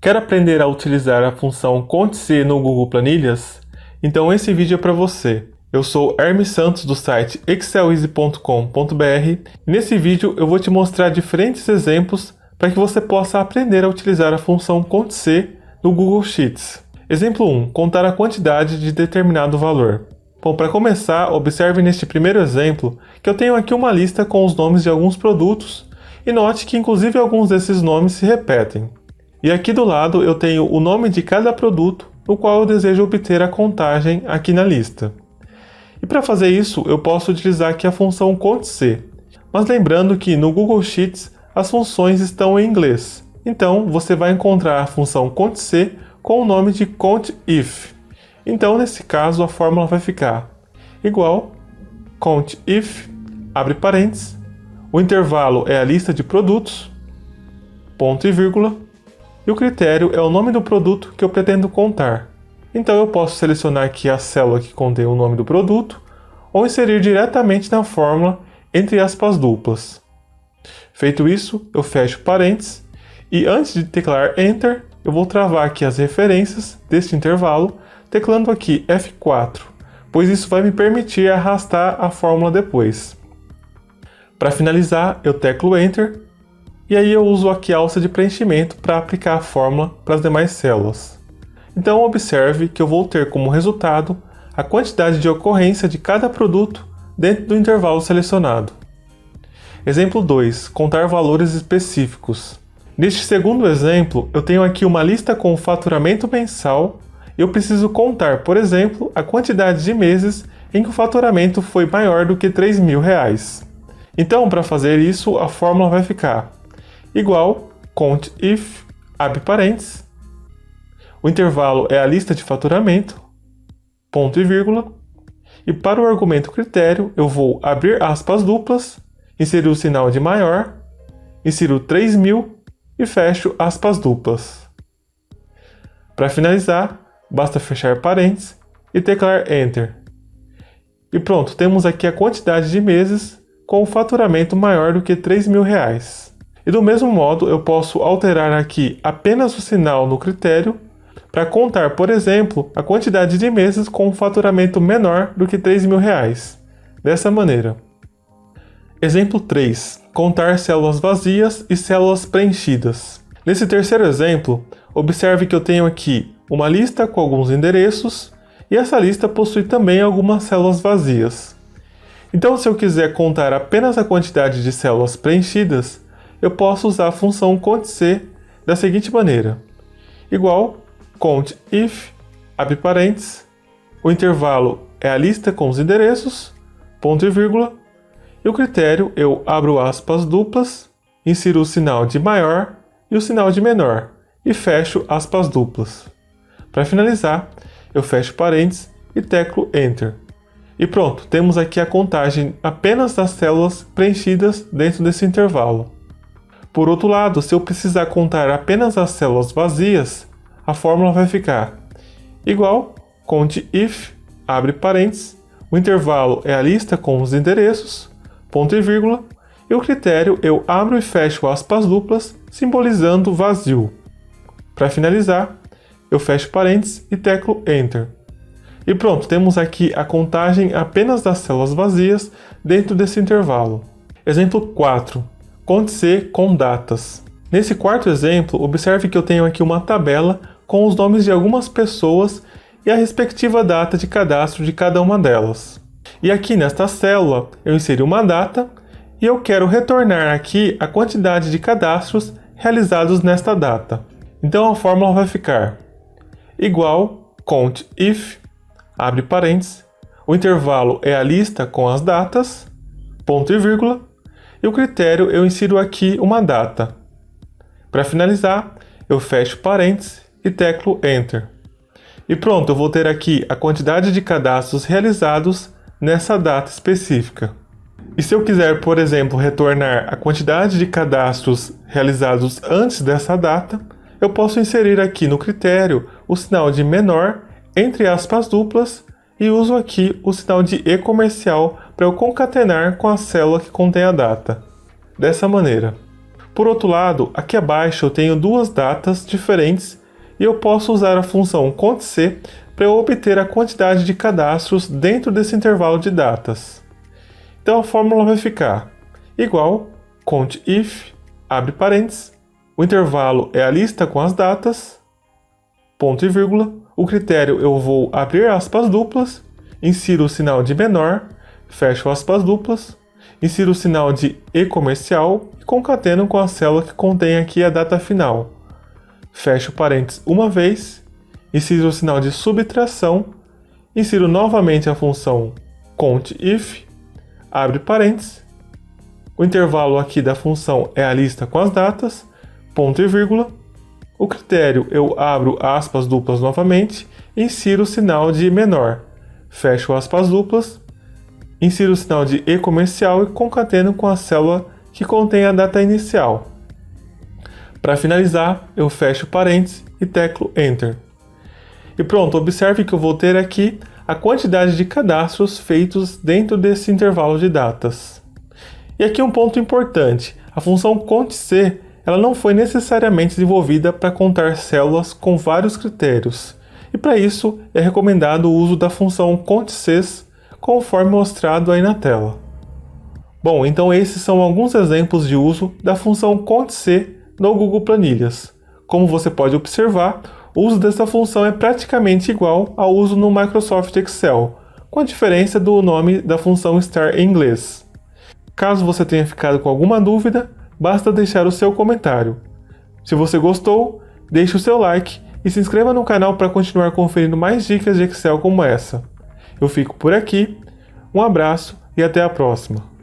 Quer aprender a utilizar a função Conte-se no Google Planilhas? Então esse vídeo é para você. Eu sou Hermes Santos do site exceleasy.com.br e nesse vídeo eu vou te mostrar diferentes exemplos para que você possa aprender a utilizar a função Conte-se no Google Sheets. Exemplo 1. Contar a quantidade de determinado valor. Bom, para começar, observe neste primeiro exemplo que eu tenho aqui uma lista com os nomes de alguns produtos e note que inclusive alguns desses nomes se repetem. E aqui do lado eu tenho o nome de cada produto no qual eu desejo obter a contagem aqui na lista. E para fazer isso eu posso utilizar aqui a função Conte-se, mas lembrando que no Google Sheets as funções estão em inglês. Então você vai encontrar a função Conte-se com o nome de CONTIF. Então nesse caso a fórmula vai ficar igual CONTIF, abre parênteses, o intervalo é a lista de produtos, ponto e vírgula, e o critério é o nome do produto que eu pretendo contar. Então eu posso selecionar aqui a célula que contém o nome do produto ou inserir diretamente na fórmula entre aspas duplas. Feito isso, eu fecho parênteses e antes de teclar Enter, eu vou travar aqui as referências deste intervalo, teclando aqui F4, pois isso vai me permitir arrastar a fórmula depois. Para finalizar, eu teclo Enter e aí eu uso aqui a alça de preenchimento para aplicar a fórmula para as demais células. Então observe que eu vou ter como resultado a quantidade de ocorrência de cada produto dentro do intervalo selecionado. Exemplo 2. Contar valores específicos. Neste segundo exemplo, eu tenho aqui uma lista com o faturamento mensal e eu preciso contar, por exemplo, a quantidade de meses em que o faturamento foi maior do que R$3.000. Então, para fazer isso, a fórmula vai ficar igual CONTIF, abre parênteses, o intervalo é a lista de faturamento, ponto e vírgula, e para o argumento critério eu vou abrir aspas duplas, inserir o sinal de maior, insiro 3.000 e fecho aspas duplas. Para finalizar, basta fechar parênteses e teclar Enter. E pronto, temos aqui a quantidade de meses com o faturamento maior do que R$3.000. E do mesmo modo, eu posso alterar aqui apenas o sinal no critério para contar, por exemplo, a quantidade de meses com um faturamento menor do que R$3.000. Dessa maneira. Exemplo 3. Contar células vazias e células preenchidas. Nesse terceiro exemplo, observe que eu tenho aqui uma lista com alguns endereços e essa lista possui também algumas células vazias. Então, se eu quiser contar apenas a quantidade de células preenchidas, eu posso usar a função Conte-se da seguinte maneira. Igual CONTIF, abre parênteses, o intervalo é a lista com os endereços, ponto e vírgula, e o critério eu abro aspas duplas, insiro o sinal de maior e o sinal de menor e fecho aspas duplas. Para finalizar, eu fecho parênteses e teclo Enter. E pronto, temos aqui a contagem apenas das células preenchidas dentro desse intervalo. Por outro lado, se eu precisar contar apenas as células vazias, a fórmula vai ficar igual CONTIF, abre parênteses, o intervalo é a lista com os endereços, ponto e vírgula, e o critério eu abro e fecho aspas duplas, simbolizando vazio. Para finalizar, eu fecho parênteses e teclo Enter. E pronto, temos aqui a contagem apenas das células vazias dentro desse intervalo. Exemplo 4. Conte-se com datas. Nesse quarto exemplo, observe que eu tenho aqui uma tabela com os nomes de algumas pessoas e a respectiva data de cadastro de cada uma delas. E aqui nesta célula eu inseri uma data e eu quero retornar aqui a quantidade de cadastros realizados nesta data. Então a fórmula vai ficar igual CONTIF, abre parênteses, o intervalo é a lista com as datas, ponto e vírgula, e o critério eu insiro aqui uma data. Para finalizar, eu fecho parênteses e teclo Enter. E pronto, eu vou ter aqui a quantidade de cadastros realizados nessa data específica. E se eu quiser, por exemplo, retornar a quantidade de cadastros realizados antes dessa data, eu posso inserir aqui no critério o sinal de menor entre aspas duplas e uso aqui o sinal de E comercial para eu concatenar com a célula que contém a data. Dessa maneira. Por outro lado, aqui abaixo eu tenho duas datas diferentes e eu posso usar a função cont_c para eu obter a quantidade de cadastros dentro desse intervalo de datas. Então a fórmula vai ficar igual cont_if, abre parênteses, o intervalo é a lista com as datas, ponto e vírgula, o critério eu vou abrir aspas duplas, insiro o sinal de menor, fecho aspas duplas, insiro o sinal de e comercial e concateno com a célula que contém aqui a data final. Fecho parênteses uma vez, insiro o sinal de subtração, insiro novamente a função cont_if, abre parênteses, o intervalo aqui da função é a lista com as datas, ponto e vírgula, o critério eu abro aspas duplas novamente, insiro o sinal de menor, fecho aspas duplas, insiro o sinal de e comercial e concateno com a célula que contém a data inicial. Para finalizar, eu fecho parênteses e teclo Enter. E pronto, observe que eu vou ter aqui a quantidade de cadastros feitos dentro desse intervalo de datas. E aqui um ponto importante, a função cont_c ela não foi necessariamente desenvolvida para contar células com vários critérios, e para isso é recomendado o uso da função cont_cs, conforme mostrado aí na tela. Bom, então esses são alguns exemplos de uso da função cont_c no Google Planilhas. Como você pode observar, o uso dessa função é praticamente igual ao uso no Microsoft Excel, com a diferença do nome da função estar em inglês. Caso você tenha ficado com alguma dúvida, basta deixar o seu comentário. Se você gostou, deixe o seu like e se inscreva no canal para continuar conferindo mais dicas de Excel como essa. Eu fico por aqui, um abraço e até a próxima!